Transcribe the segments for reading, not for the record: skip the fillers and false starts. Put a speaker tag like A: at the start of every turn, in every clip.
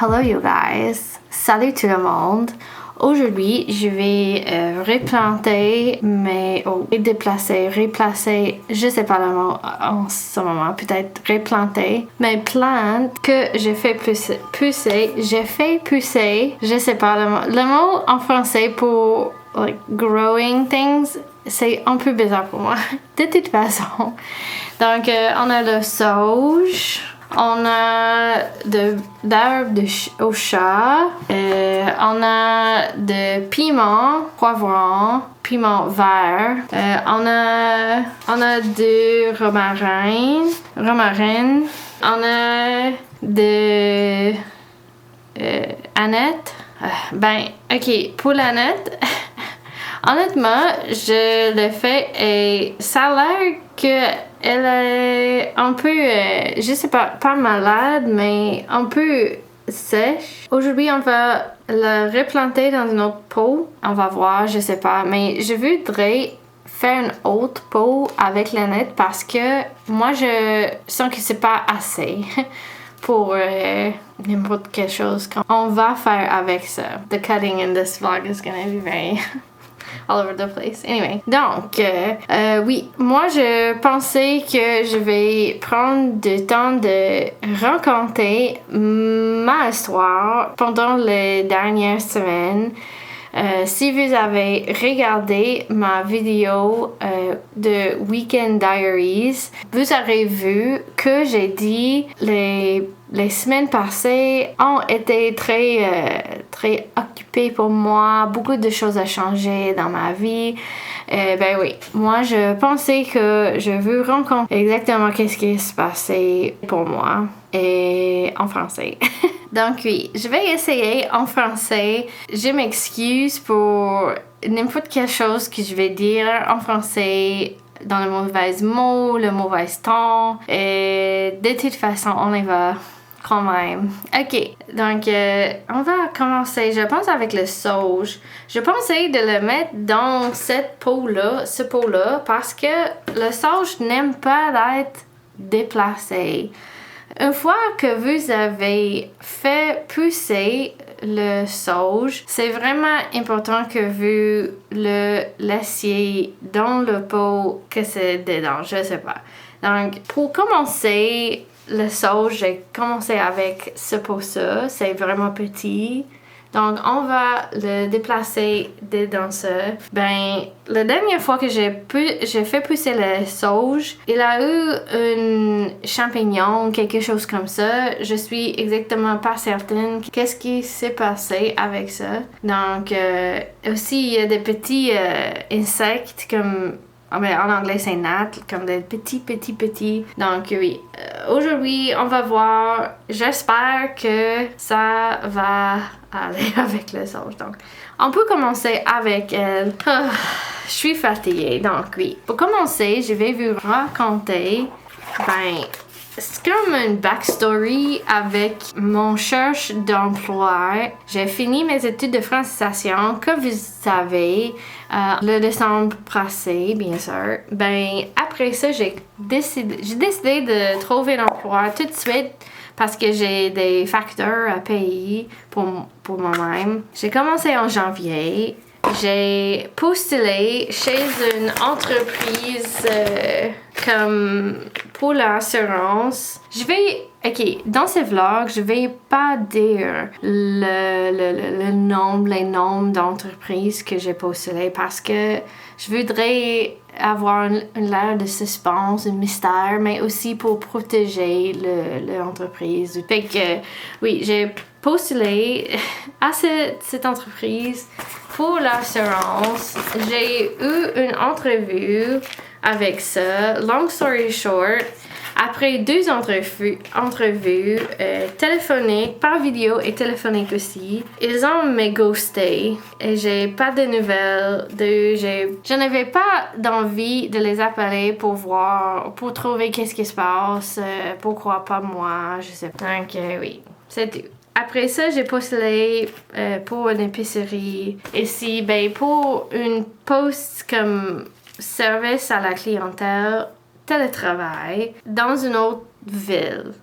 A: Hello you guys! Salut tout le monde! Aujourd'hui, je vais replanter replacer, je sais pas le mot en ce moment, peut-être replanter mes plantes que j'ai fait pousser, je sais pas le mot en français pour like growing things, c'est un peu bizarre pour moi, de toute façon. Donc, on a le sauge. On a d'herbes au chat, on a de piment, poivron, piment vert, on a de romarin, on a de aneth. Ok, pour l'aneth, honnêtement, je l'ai fait et ça a l'air que elle est un peu, je sais pas malade, mais un peu sèche. Aujourd'hui, on va la replanter dans une autre pot. On va voir, je sais pas, mais je voudrais faire une autre pot avec l'aneth parce que moi, je sens que c'est pas assez pour n'importe quelle chose qu'on va faire avec ça. The cutting in this vlog is gonna be very all over the place. Anyway, donc, oui, moi, je pensais que je vais prendre du temps de raconter ma histoire pendant les dernières semaines. Si vous avez regardé ma vidéo de Weekend Diaries, vous aurez vu que j'ai dit les semaines passées ont été très occupées pour moi. Beaucoup de choses ont changé dans ma vie. Oui, moi je pensais que je veux rencontrer exactement qu'est-ce qui s'est passé pour moi et en français. Donc oui, je vais essayer en français. Je m'excuse pour n'importe quelle chose que je vais dire en français dans le mauvais mot, le mauvais ton. Et de toute façon, on y va quand même. Ok, donc on va commencer, je pense, avec le sauge. Je pensais de le mettre dans ce pot-là, parce que le sauge n'aime pas être déplacé. Une fois que vous avez fait pousser le sauge, c'est vraiment important que vous le laissiez dans le pot que c'est dedans, je sais pas. Donc, pour commencer, le sauge, j'ai commencé avec ce pot-là, c'est vraiment petit. Donc, on va le déplacer dedans ça. La dernière fois que j'ai fait pousser le sauge, il a eu un champignon, quelque chose comme ça. Je suis exactement pas certaine qu'est-ce qui s'est passé avec ça. Donc, aussi, il y a des petits insectes comme... en anglais, c'est gnat, comme des petits. Donc, oui. Aujourd'hui, on va voir. J'espère que ça va aller avec le sauge. Donc, on peut commencer avec elle. Je suis fatiguée. Donc, oui. Pour commencer, je vais vous raconter, c'est comme une backstory avec mon cherche d'emploi. J'ai fini mes études de francisation, comme vous savez, le décembre passé, bien sûr. Après ça, j'ai décidé de trouver un emploi tout de suite parce que j'ai des facteurs à payer pour moi-même. J'ai commencé en janvier. J'ai postulé chez une entreprise comme pour l'assurance. Dans ce vlog, je vais pas dire les noms d'entreprises que j'ai postulé parce que je voudrais avoir une l'air de suspense, un mystère, mais aussi pour protéger l'entreprise. Fait que, oui, j'ai postulé à cette entreprise pour l'assurance. J'ai eu une entrevue avec ça. Long story short, après 2 entrevues téléphoniques, par vidéo et téléphoniques aussi, ils ont me ghosté et j'ai pas de nouvelles d'eux. Je n'avais pas d'envie de les appeler pour pour trouver qu'est-ce qui se passe, pourquoi pas moi, je sais pas. Donc oui, c'est tout. Après ça, j'ai postulé pour une épicerie ici, pour une poste comme service à la clientèle, télétravail, dans une autre ville.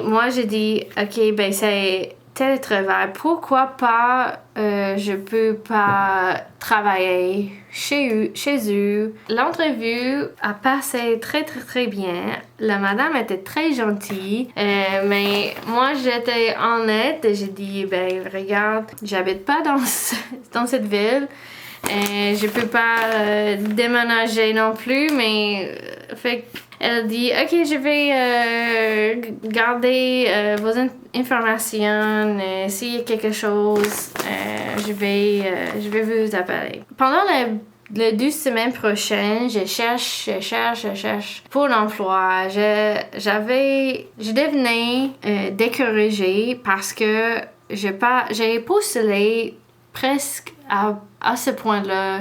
A: Moi, j'ai dit, OK, c'est télétravail, pourquoi pas je peux pas travailler chez eux. L'entrevue a passé très très très bien. La madame était très gentille, mais moi j'étais honnête et j'ai dit ben regarde, j'habite pas dans cette ville. Je peux pas déménager non plus, mais fait elle dit ok, je vais garder vos informations. S'il y a quelque chose, je vais vous appeler. Pendant les 2 semaines prochaines, je cherche pour l'emploi. Je devenais découragée parce que j'ai postulé presque à ce point-là.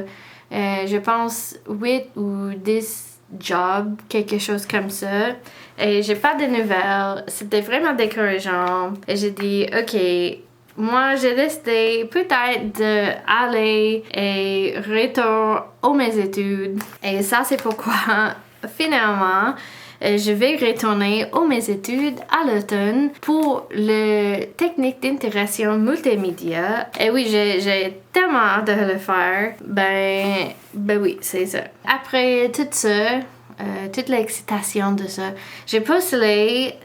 A: Je pense 8 ou 10 jobs, quelque chose comme ça. Et j'ai pas de nouvelles. C'était vraiment décourageant. Et j'ai dit, OK, moi, j'ai décidé peut-être d'aller et retourner à mes études. Et ça, c'est pourquoi, finalement, je vais retourner à mes études à l'automne pour le technique d'intégration multimédia. Et oui, j'ai tellement hâte de le faire. Ben oui, c'est ça. Après tout ça, toute l'excitation de ça, j'ai postulé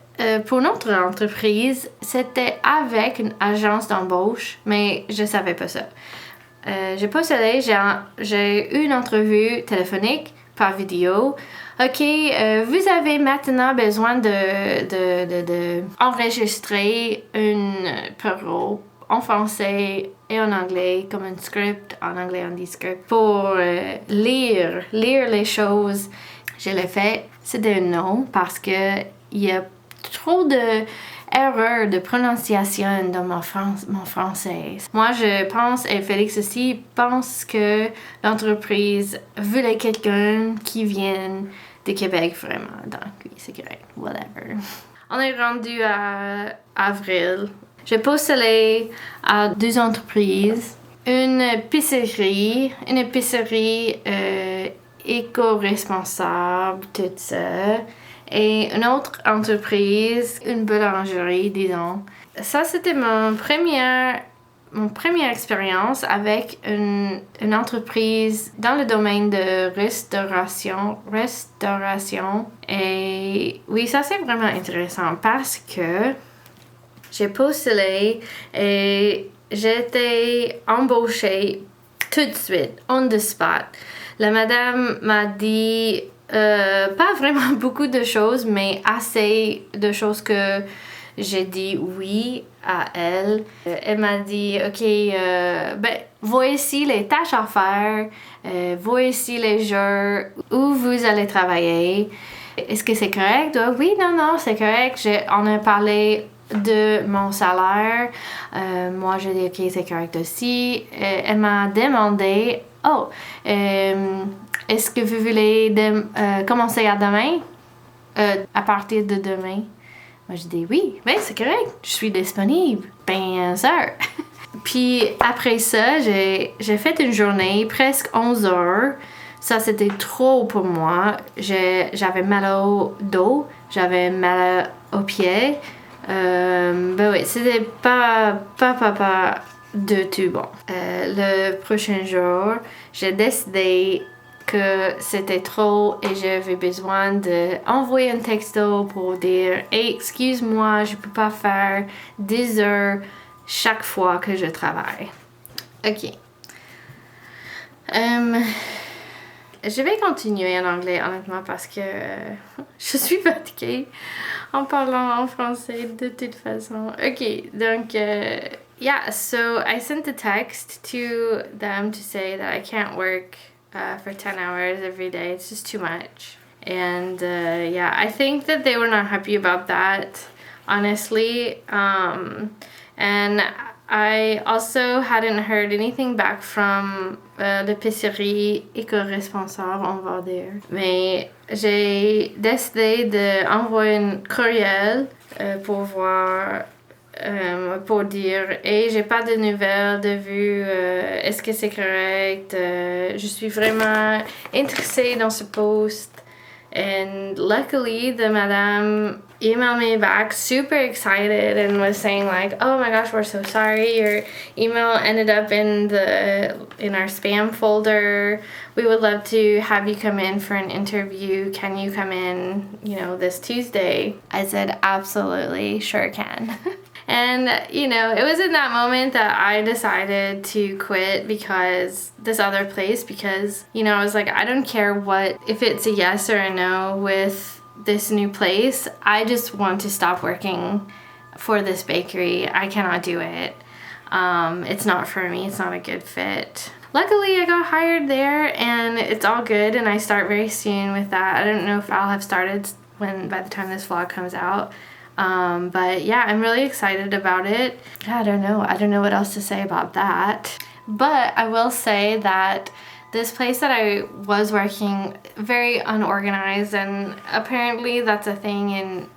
A: pour notre entreprise. C'était avec une agence d'embauche, mais je savais pas ça. J'ai postulé, j'ai eu une entrevue téléphonique par vidéo. OK, vous avez maintenant besoin de enregistrer une parole en français et en anglais, comme un script, en anglais on dit script, pour lire les choses. Je l'ai fait, c'était un non parce que il y a trop de erreurs de prononciation dans mon français. Moi, je pense, et Félix aussi, pense que l'entreprise voulait quelqu'un qui vienne de Québec, vraiment. Donc, oui, c'est correct. Whatever. On est rendu à avril. J'ai postulé à 2 entreprises. Une épicerie éco-responsable, tout ça. Et une autre entreprise, une boulangerie, disons. Ça, c'était mon première expérience avec une entreprise dans le domaine de restauration. Et oui, ça, c'est vraiment intéressant parce que j'ai postulé et j'ai été embauchée tout de suite, on the spot. La madame m'a dit pas vraiment beaucoup de choses, mais assez de choses que j'ai dit oui à elle. Elle m'a dit, OK, voici les tâches à faire, voici les jours où vous allez travailler. Est-ce que c'est correct? Oui, non, c'est correct. On a parlé de mon salaire. Moi, j'ai dit, OK, c'est correct aussi. Elle m'a demandé, est-ce que vous voulez commencer à demain? À partir de demain? Moi, je dis oui, ben c'est correct, je suis disponible. Ben, ça. Puis après ça, j'ai fait une journée, presque 11 heures. Ça, c'était trop pour moi. J'avais mal au dos, j'avais mal aux pieds. Ben oui, c'était pas de tout bon. Le prochain jour, j'ai décidé que c'était trop et j'avais besoin d'envoyer un texto pour dire « Hey, excuse-moi, je peux pas faire 10 heures chaque fois que je travaille. » OK. Je vais continuer en anglais, honnêtement, parce que je suis fatiguée en parlant en français de toute façon. OK, donc, yeah, so I sent a text to them to say that I can't work for 10 hours every day. It's just too much. And yeah, I think that they were not happy about that, honestly. And I also hadn't heard anything back from l'épicerie éco-responsable, on va dire. Mais j'ai décidé d'envoyer un courriel pour voir, pour dire « Hey, j'ai pas de nouvelles de vue, est-ce que c'est correct? Je suis vraiment intéressée dans ce poste. » And luckily, the madame emailed me back super excited and was saying like, oh my gosh, we're so sorry, your email ended up in our spam folder. We would love to have you come in for an interview. Can you come in, this Tuesday? I said, absolutely, sure can. And, it was in that moment that I decided to quit because I was like, I don't care if it's a yes or a no with this new place. I just want to stop working for this bakery. I cannot do it. It's not for me. It's not a good fit. Luckily, I got hired there and it's all good, and I start very soon with that. I don't know if I'll have started by the time this vlog comes out. But yeah, I'm really excited about it. I don't know what else to say about that. But I will say that this place that I was working, very unorganized, and apparently that's a thing in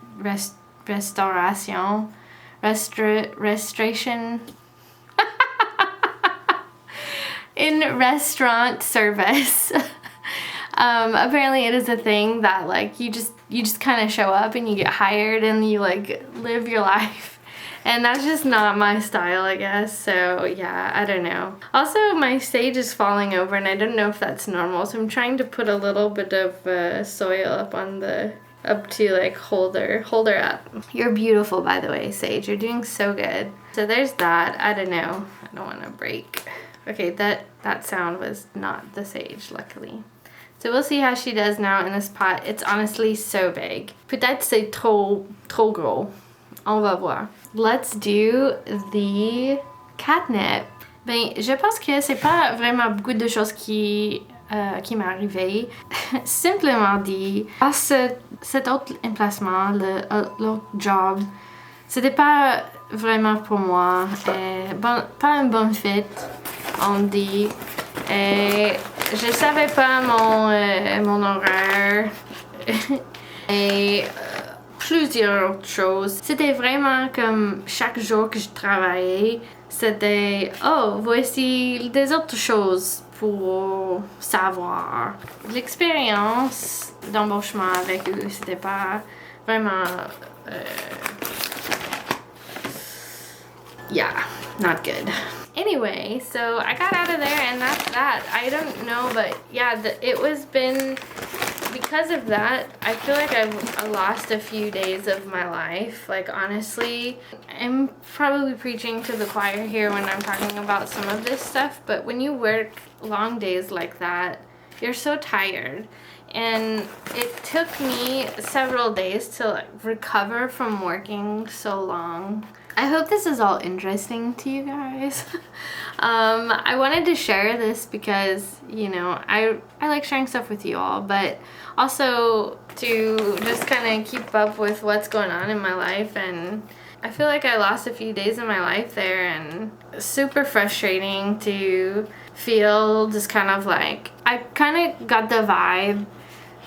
A: restauration. In restaurant service. Apparently it is a thing that like you just kind of show up and you get hired and you like live your life. And that's just not my style, I guess. So yeah, I don't know. Also, my sage is falling over and I don't know if that's normal. So I'm trying to put a little bit of soil up to like hold her up. You're beautiful, by the way, Sage. You're doing so good. So there's that. I don't know. I don't want to break. Okay, that sound was not the Sage, luckily. So we'll see how she does now in this pot. It's honestly so big. Peut-être c'est trop gros. On va voir. Let's do the catnip. Ben, je pense que c'est pas vraiment beaucoup de choses qui m'est arrivé. Simplement dit, à cet autre emplacement, l'autre job, c'était pas vraiment pour moi. Pas un bon fit, on dit. Et je savais pas mon horaire. Et plusieurs autres choses. C'était vraiment comme chaque jour que je travaillais, c'était voici des autres choses pour savoir. L'expérience d'embauchement avec eux, c'était pas vraiment not good. Anyway, so I got out of there and that's that. I don't know, but yeah, it was been because of that. I feel like I lost a few days of my life. Like honestly, I'm probably preaching to the choir here when I'm talking about some of this stuff, but when you work long days like that, you're so tired. And it took me several days to like recover from working so long. I hope this is all interesting to you guys. I wanted to share this because, I like sharing stuff with you all, but also to just kind of keep up with what's going on in my life. And I feel like I lost a few days of my life there, and super frustrating to feel just kind of like, I kind of got the vibe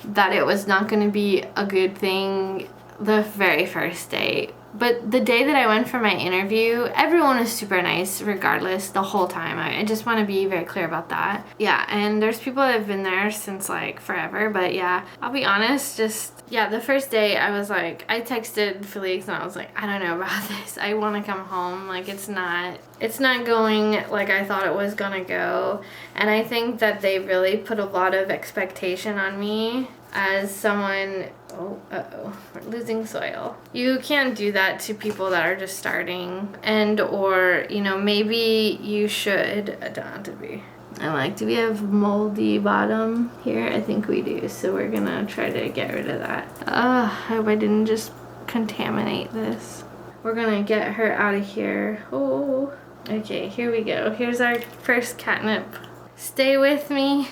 A: that it was not going to be a good thing the very first day. But the day that I went for my interview, everyone was super nice regardless the whole time. I just want to be very clear about that. Yeah, and there's people that have been there since like forever, but yeah, I'll be honest, the first day I was like, I texted Felix and I was like, I don't know about this. I want to come home. Like it's not going like I thought it was gonna go. And I think that they really put a lot of expectation on me as someone. We're losing soil. You can't do that to people that are just starting, or maybe you should. I don't have to be. I'm like, do we have moldy bottom here? I think we do, so we're gonna try to get rid of that. I hope I didn't just contaminate this. We're gonna get her out of here. Oh, okay, here we go. Here's our first catnip. Stay with me.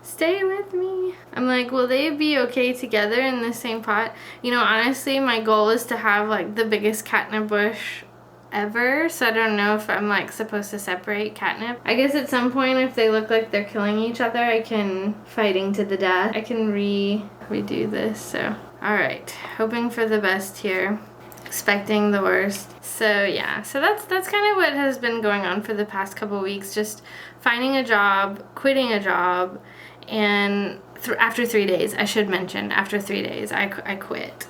A: Stay with me. I'm like, will they be okay together in the same pot? Honestly, my goal is to have like the biggest catnip bush ever, so I don't know if I'm like supposed to separate catnip. I guess at some point, if they look like they're killing each other, I can fighting to the death. I can redo this. So all right, hoping for the best here, expecting the worst. So yeah, so that's kind of what has been going on for the past couple weeks, just finding a job, quitting a job. And after 3 days, I should mention, after 3 days, I quit.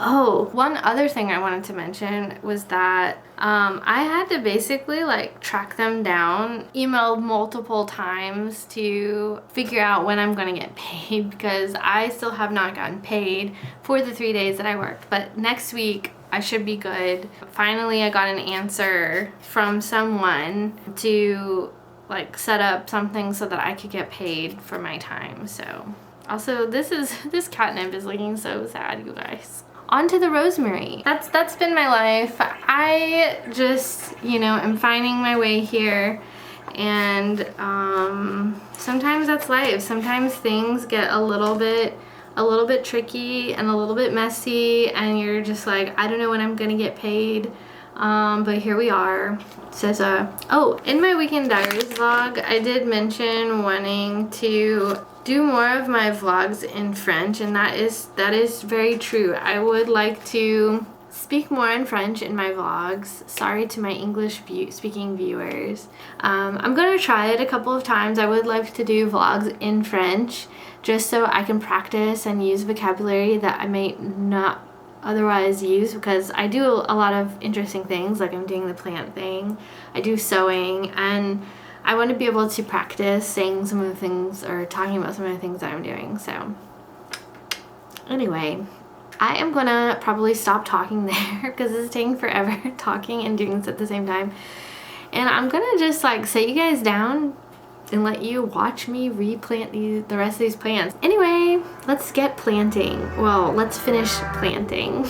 A: Oh, one other thing I wanted to mention was that I had to basically like track them down, email multiple times to figure out when I'm gonna get paid because I still have not gotten paid for the 3 days that I worked. But next week I should be good. Finally, I got an answer from someone to like set up something so that I could get paid for my time. So also this catnip is looking so sad, you guys. On to the rosemary. That's been my life. I just, you know, am finding my way here, and sometimes that's life. Sometimes things get a little bit tricky and a little bit messy, and you're just like, I don't know when I'm gonna get paid. But here we are. So, oh, in my Weekend Diaries vlog, I did mention wanting to do more of my vlogs in French, and that is very true. I would like to speak more in French in my vlogs. Sorry to my English speaking viewers. I'm gonna try it a couple of times. I would like to do vlogs in French just so I can practice and use vocabulary that I may not otherwise use, because I do a lot of interesting things, like I'm doing the plant thing, I do sewing, and I want to be able to practice saying some of the things or talking about some of the things that I'm doing. So anyway, I am gonna probably stop talking there because it's taking forever talking and doing this at the same time, and I'm gonna just like set you guys down and let you watch me replant the rest of these plants. Anyway, let's get planting. Well, let's finish planting.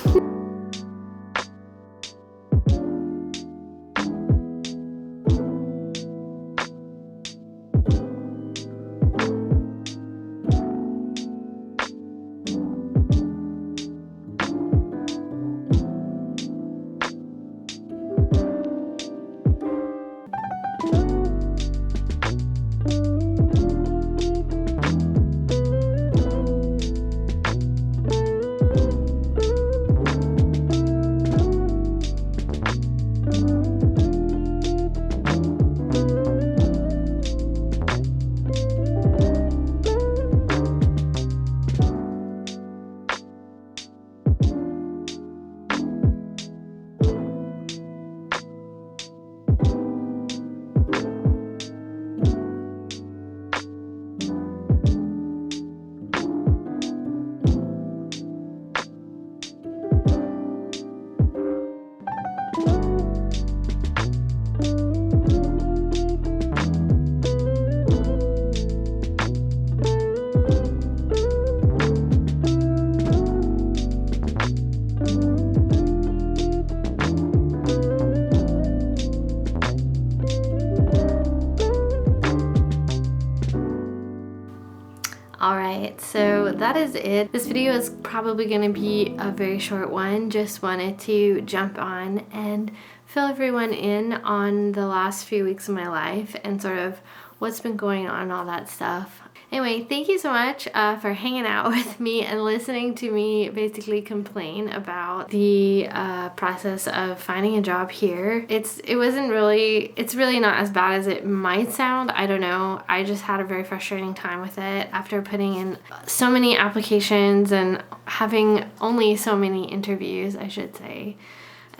A: Alright, so that is it. This video is probably going to be a very short one. Just wanted to jump on and fill everyone in on the last few weeks of my life and sort of what's been going on and all that stuff. Anyway, thank you so much for hanging out with me and listening to me basically complain about the process of finding a job here. It's really not as bad as it might sound. I don't know. I just had a very frustrating time with it after putting in so many applications and having only so many interviews, I should say.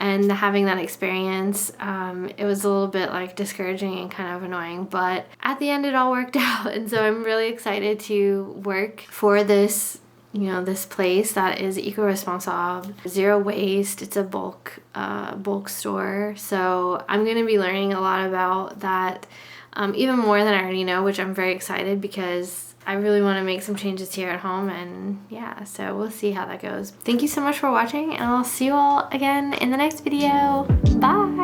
A: And having that experience, it was a little bit like discouraging and kind of annoying, but at the end it all worked out. And so I'm really excited to work for this, you know, this place that is eco-responsible, zero waste. It's a bulk store. So I'm going to be learning a lot about that, even more than I already know, which I'm very excited because I really want to make some changes here at home, and yeah, so we'll see how that goes. Thank you so much for watching, and I'll see you all again in the next video. Bye!